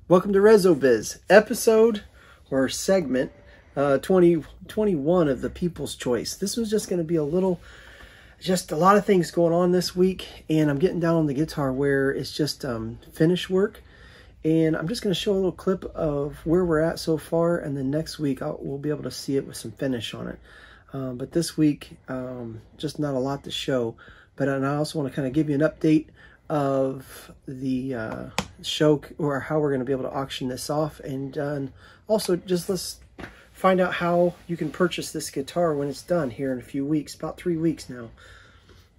Welcome to Reso Biz, episode or segment 2021 of the People's Choice. This was just going to be a lot of things going on this week, and I'm getting down on the guitar where it's just finish work, and I'm just going to show a little clip of where we're at so far, and then next week we'll be able to see it with some finish on it. But this week, just not a lot to show, but I also want to kind of give you an update of the show, or how we're going to be able to auction this off, and also just let's find out how you can purchase this guitar when it's done here in a few weeks, about 3 weeks now.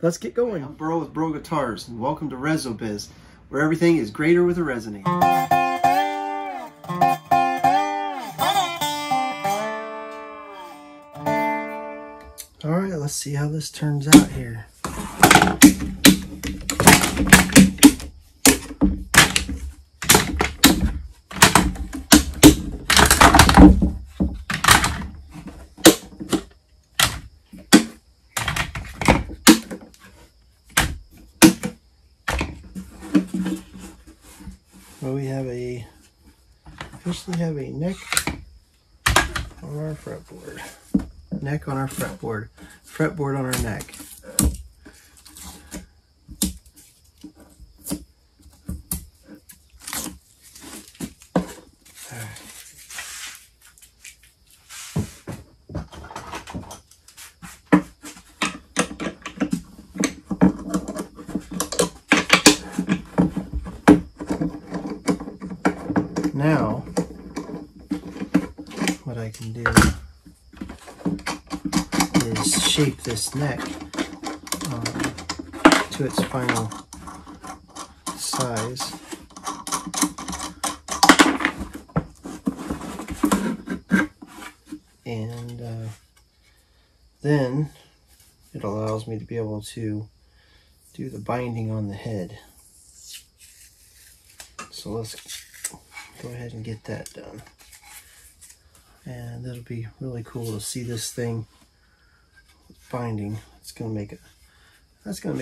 Let's get going. I'm Byrl with Byrl Guitars, and welcome to Reso Biz, where everything is greater with a resonate. All right, let's see how this turns out here. Well, we officially have a neck on our fretboard. Neck on our fretboard. Fretboard on our neck. Now, what I can do is shape this neck to its final size. And then it allows me to be able to do the binding on the head. So let's go ahead and get that done, and it'll be really cool to see this thing binding. That's gonna make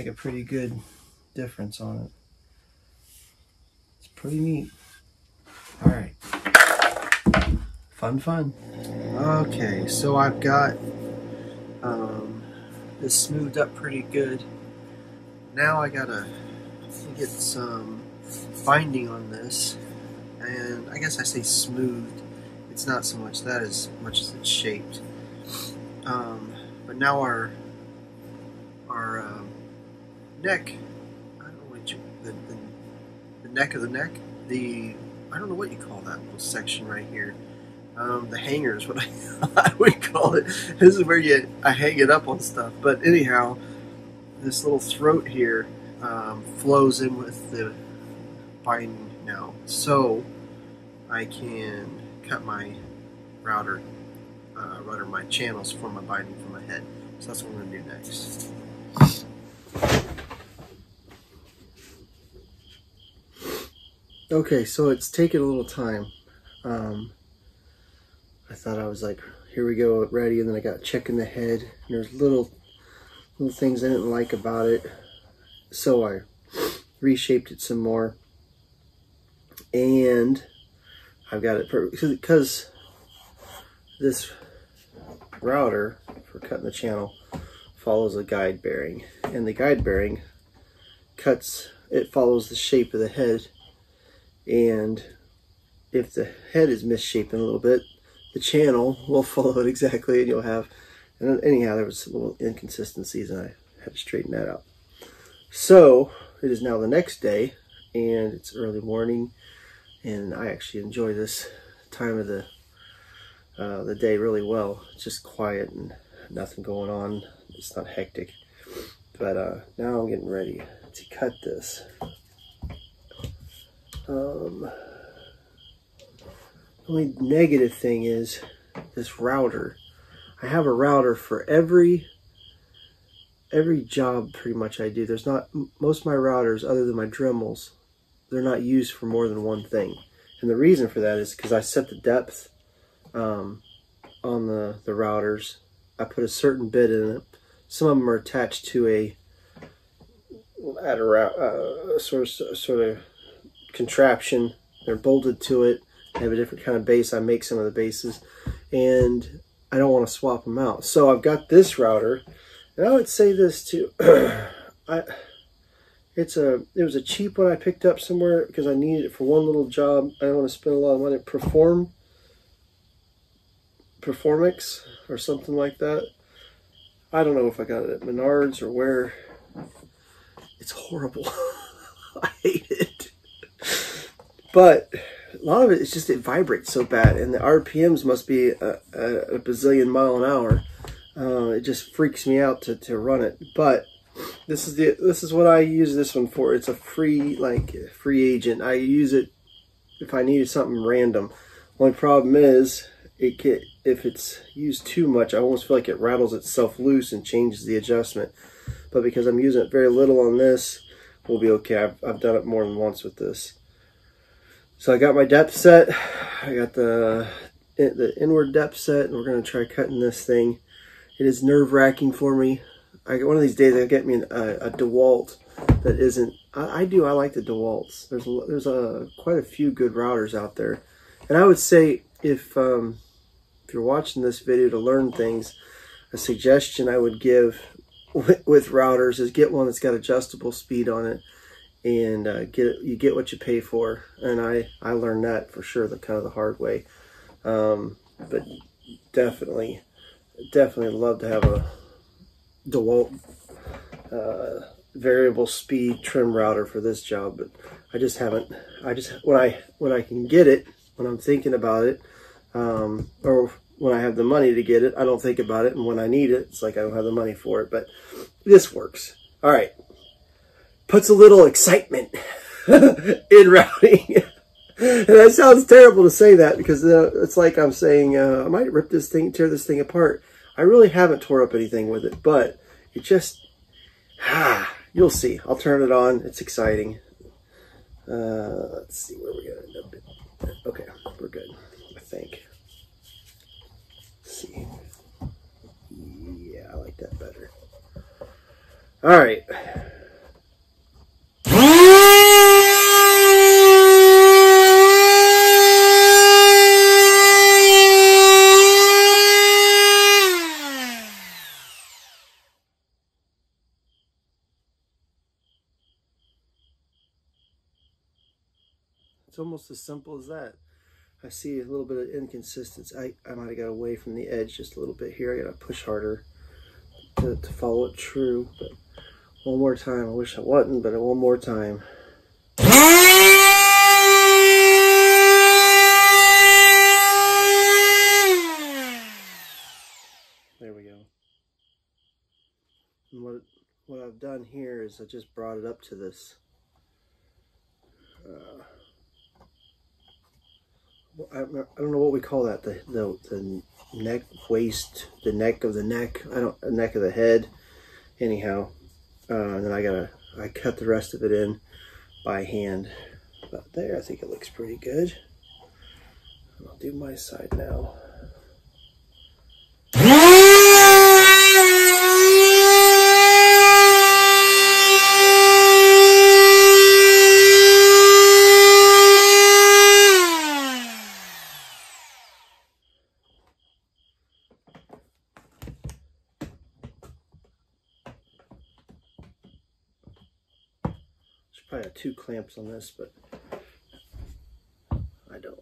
a pretty good difference on it. It's pretty neat. All right, fun. Okay, so I've got this smoothed up pretty good. Now I gotta get some binding on this. And I guess I say smooth. It's not so much that as much as it's shaped. But now our neck, I don't know what the neck of the neck, I don't know what you call that little section right here. The hanger is what I would call it. This is where I hang it up on stuff. But anyhow, this little throat here flows in with the binding now, so I can cut my router my channels for my binding for my head. So that's what I'm going to do next. Okay, so it's taken a little time. I thought I was like, here we go, ready, and then I got checking the head, and there's little things I didn't like about it, so I reshaped it some more. And I've got it because this router for cutting the channel follows a guide bearing, and the guide bearing follows the shape of the head, and if the head is misshapen a little bit, the channel will follow it exactly, and you'll have, and anyhow, there was a little inconsistencies, and I had to straighten that out. So it is now the next day, and it's early morning, and I actually enjoy this time of the day really well. It's just quiet and nothing going on. It's not hectic. But now I'm getting ready to cut this. The only negative thing is this router. I have a router for every job pretty much I do. There's not, most of my routers, other than my Dremels, they're not used for more than one thing. And the reason for that is because I set the depth on the routers. I put a certain bit in it. Some of them are attached to a sort of contraption They're bolted to it. They have a different kind of base. I make some of the bases, and I don't want to swap them out. So I've got this router, and I would say this too. It was a cheap one I picked up somewhere because I needed it for one little job. I don't want to spend a lot of money. Performix or something like that. I don't know if I got it at Menards or where. It's horrible. I hate it. But a lot of it is just it vibrates so bad, and the RPMs must be a bazillion mile an hour. It just freaks me out to run it. But this is what I use this one for. It's a free agent. I use it if I needed something random. Only problem is if it's used too much, I almost feel like it rattles itself loose and changes the adjustment. But because I'm using it very little on this, we'll be okay. I've done it more than once with this. So I got my depth set. I got the inward depth set, and we're going to try cutting this thing. It is nerve-wracking for me. One of these days I'll get me a DeWalt that isn't. I like the DeWalts. There's quite a few good routers out there, and I would say if you're watching this video to learn things, a suggestion I would give with routers is get one that's got adjustable speed on it, and you get what you pay for. And I learned that for sure, the hard way. But definitely love to have a DeWalt variable speed trim router for this job, but I just haven't. When I can get it, when I'm thinking about it, or when I have the money to get it, I don't think about it, and when I need it, it's like I don't have the money for it. But this works. All right, puts a little excitement in routing. And that sounds terrible to say that, because it's like I'm saying I might rip this thing, tear this thing apart. I really haven't tore up anything with it, but it just, you'll see. I'll turn it on. It's exciting. Let's see where we're going to end up. Okay, we're good, I think. Let's see. Yeah, I like that better. All right. It's almost as simple as that. I see a little bit of inconsistency. I might have got away from the edge just a little bit here. I got to push harder to follow it true. But one more time. I wish I wasn't, but one more time. There we go. And what I've done here is I just brought it up to this. I don't know what we call that. The neck, waist, the neck of the neck. Neck of the head. Anyhow, and then I cut the rest of it in by hand. But there, I think it looks pretty good. I'll do my side now. Probably have 2 clamps on this, but I don't.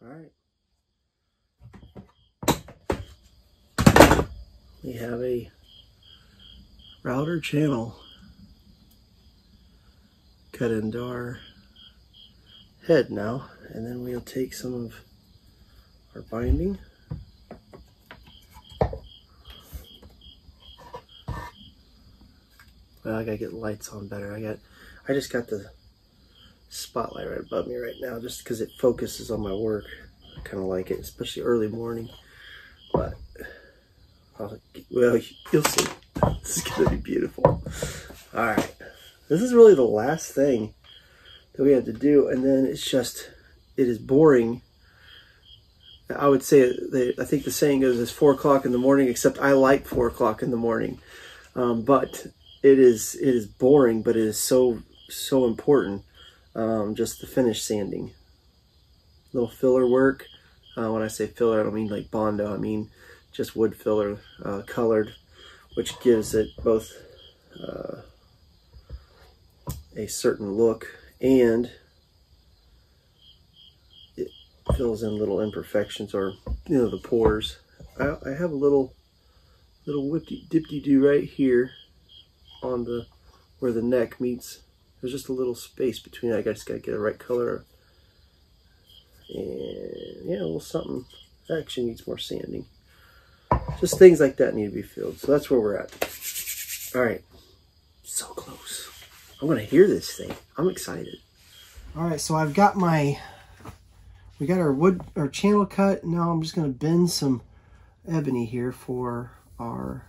All right. We have a router channel cut into our head now, and then we'll take some of our binding. Well, I gotta get the lights on better. I just got the spotlight right above me right now, just because it focuses on my work. I kind of like it, especially early morning. But Well, you'll see. This is gonna be beautiful. All right, this is really the last thing that we have to do, and then it's just, it is boring. I would say, I think the saying goes, it's 4 o'clock in the morning, except I like 4 o'clock in the morning. But it is boring, but it is so important. Just the finish sanding, little filler work. When I say filler, I don't mean like Bondo. I mean just wood filler, colored, which gives it both a certain look, and it fills in little imperfections, or the pores. I have a little dipty-do right here on the where the neck meets. There's just a little space between it. I just gotta get the right color, and yeah, a little something. That actually needs more sanding. Just things like that need to be filled. So that's where we're at. All right, so close. I'm gonna hear this thing. I'm excited. All right, so I've got we got our channel cut. Now I'm just gonna bend some ebony here for our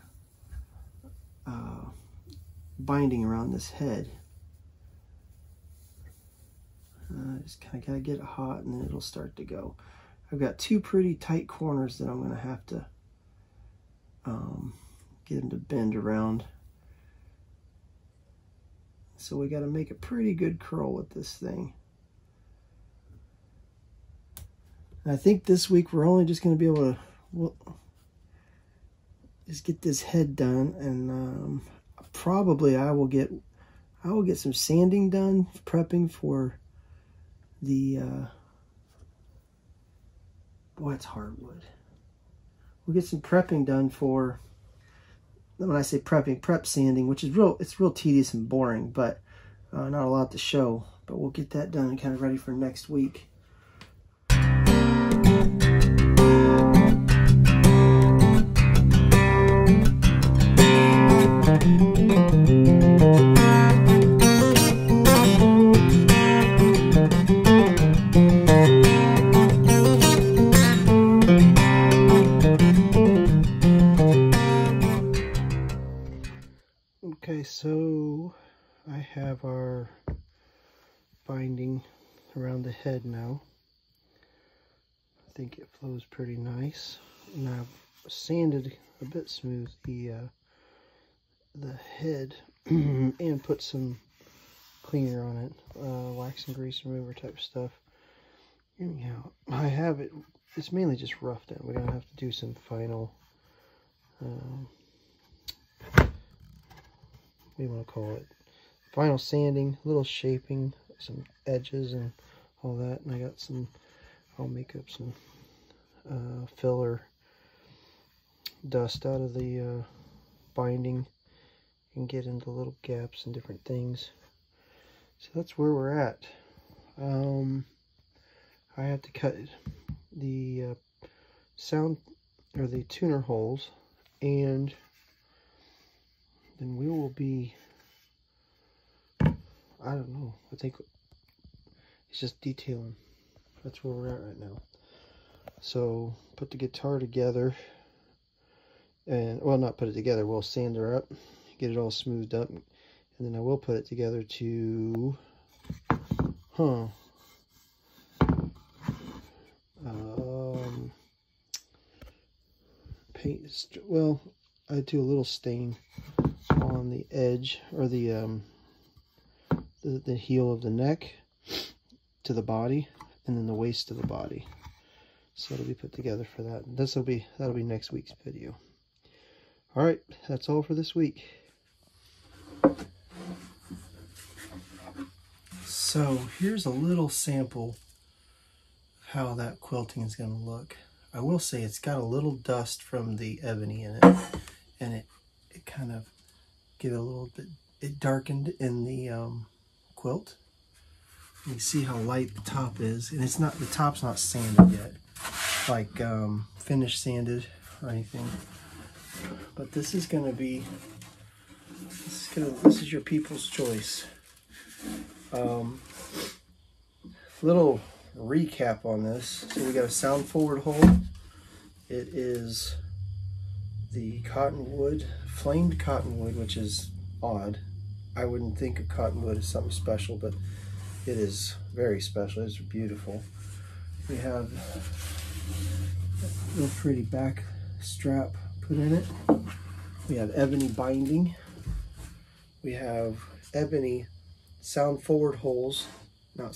binding around this head. Just kind of gotta get it hot, and then it'll start to go. I've got 2 pretty tight corners that I'm gonna have to get them to bend around. So we got to make a pretty good curl with this thing. And I think this week we're only just going to be able to just get this head done, and probably I will get some sanding done, prepping for the boy, it's hardwood. We'll get some prepping done for, when I say prepping, prep sanding, which is it's real tedious and boring, but not a lot to show. But we'll get that done and kind of ready for next week. Okay, so I have our binding around the head now. I think it flows pretty nice, and I've sanded a bit smooth the head and put some cleaner on it, wax and grease remover type stuff. Anyhow, I have it. It's mainly just roughed in. We're gonna have to do some final. What do you want to call it? Final sanding, little shaping, some edges and all that. And I got some, I'll make up some filler dust out of the binding and get into little gaps and different things. So that's where we're at. I have to cut the sound, or the tuner holes, and then we will be, I don't know, I think it's just detailing. That's where we're at right now. So put the guitar together, and well, not put it together, we'll sand her up, get it all smoothed up, and then I will put it together to paint. Well, I do a little stain on the edge, or the heel of the neck to the body, and then the waist to the body. So it'll be put together for that. That'll be next week's video. All right, that's all for this week. So here's a little sample of how that quilting is going to look. I will say it's got a little dust from the ebony in it, and it kind of give it a little bit, it darkened in the quilt. You see how light the top is, and it's not, the top's not sanded yet, like finish sanded or anything. But this is going to be, this is your people's choice. Little recap on this. So we got a sound forward hole. It is the cottonwood, flamed cottonwood, which is odd. I wouldn't think of cottonwood as something special, but it is very special. It's beautiful. We have a real pretty back strap put in it. We have ebony binding. We have ebony sound holes that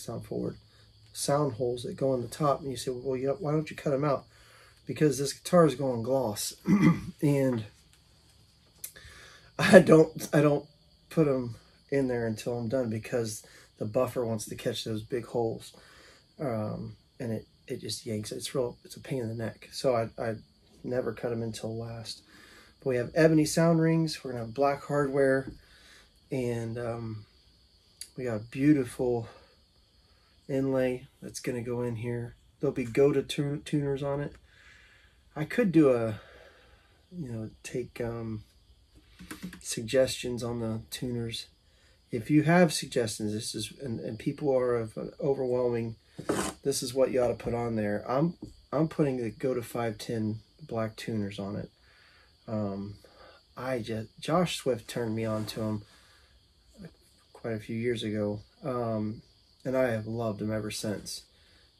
go on the top. And you say, well, yeah, why don't you cut them out? Because this guitar is going gloss, and I don't put them in there until I'm done, because the buffer wants to catch those big holes, and it just yanks. It's a pain in the neck. So I never cut them until last. But we have ebony sound rings. We're gonna have black hardware, and we got a beautiful inlay that's gonna go in here. There'll be tuners on it. I could do take suggestions on the tuners. If you have suggestions, and people are of an overwhelming, this is what you ought to put on there. I'm putting the Go to 510 black tuners on it. Josh Swift turned me on to them quite a few years ago, and I have loved them ever since.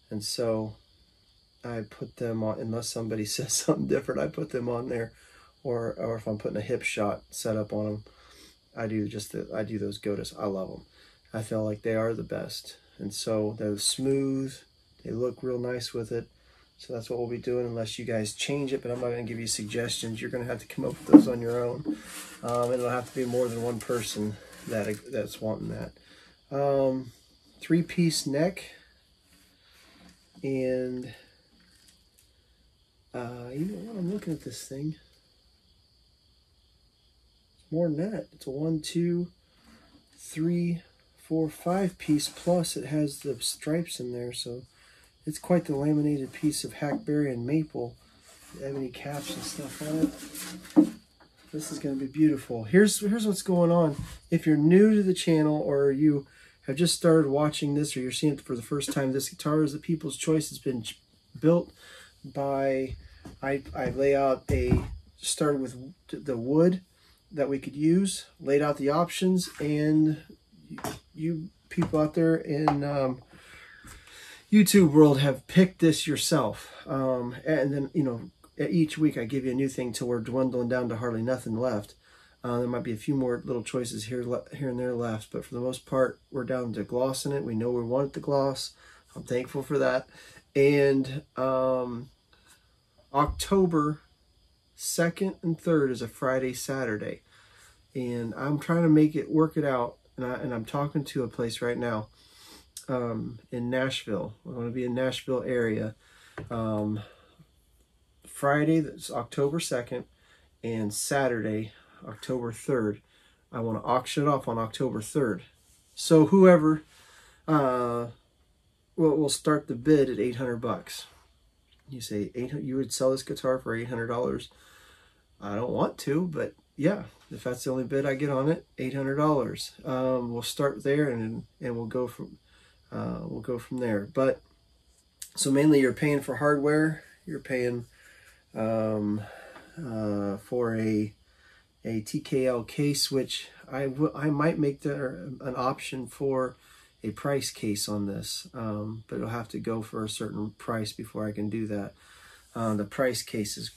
And so I put them on, unless somebody says something different, I put them on there, or if I'm putting a hip shot setup on them, I do those Gotas. I love them. I feel like they are the best, and so they're smooth. They look real nice with it. So that's what we'll be doing, unless you guys change it. But I'm not going to give you suggestions. You're going to have to come up with those on your own. It'll have to be more than one person that's wanting that. 3-piece neck, and you know what? I'm looking at this thing. It's more than that. It's a 1, 2, 3, 4, 5-piece, plus it has the stripes in there, so it's quite the laminated piece of hackberry and maple, ebony caps and stuff on it. This is going to be beautiful. Here's what's going on. If you're new to the channel, or you have just started watching this, or you're seeing it for the first time, this guitar is the People's Choice. It's been built by, I lay out started with the wood that we could use, laid out the options, and you people out there in YouTube world have picked this yourself. And then, you know, each week I give you a new thing till we're dwindling down to hardly nothing left. There might be a few more little choices here and there left, but for the most part, we're down to gloss in it. We know we wanted the gloss. I'm thankful for that. And October 2nd and 3rd is a Friday, Saturday. And I'm trying to work it out. And I'm talking to a place right now in Nashville. We're going to be in Nashville area. Friday, that's October 2nd, and Saturday, October 3rd. I want to auction it off on October 3rd. So whoever we'll start the bid at $800. You say you would sell this guitar for $800? I don't want to, but yeah, if that's the only bid I get on it, $800. We'll start there, and we'll go from there. But so mainly you're paying for hardware. You're paying for a TKL case, which I might make an option for a price case on this, but it'll have to go for a certain price before I can do that. The price case is,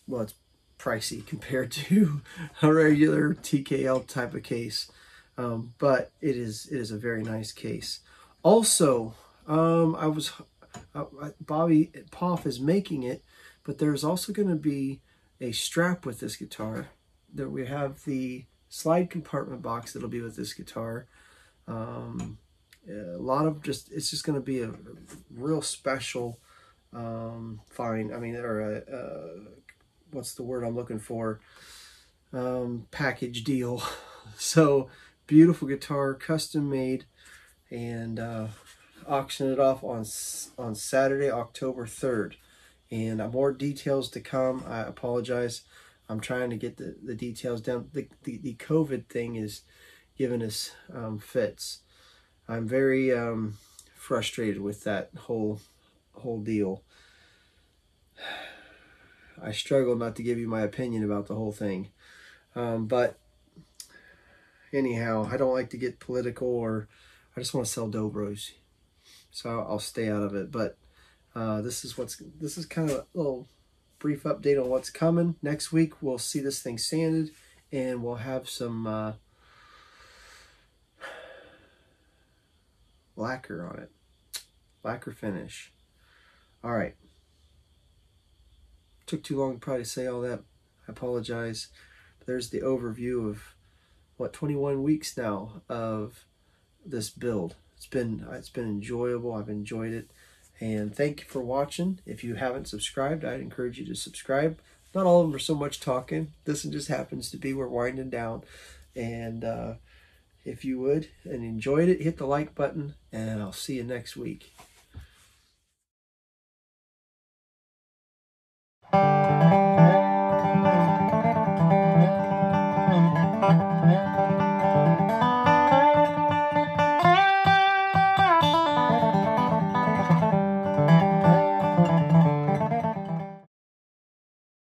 well, it's pricey compared to a regular TKL type of case, but it is a very nice case. Also, Bobby Poff is making it, but there's also going to be a strap with this guitar. That we have the slide compartment box that'll be with this guitar. A lot of it's just going to be a real special find. I mean, or what's the word I'm looking for? Package deal. So beautiful guitar, custom made, and auction it off on Saturday, October 3rd. And more details to come. I apologize. I'm trying to get the details down. The COVID thing is giving us fits. I'm very frustrated with that whole deal. I struggle not to give you my opinion about the whole thing. But anyhow, I don't like to get political, or I just want to sell Dobros, so I'll stay out of it. But this is kind of a little brief update on what's coming. Next week we'll see this thing sanded, and we'll have some lacquer on it, lacquer finish. All right, took too long probably to say all that. I apologize. There's the overview of what, 21 weeks now of this build. It's been enjoyable. I've enjoyed it, and thank you for watching. If you haven't subscribed, I'd encourage you to subscribe. Not all of them are so much talking. This one just happens to be, we're winding down. And if you would and enjoyed it, hit the like button, and I'll see you next week.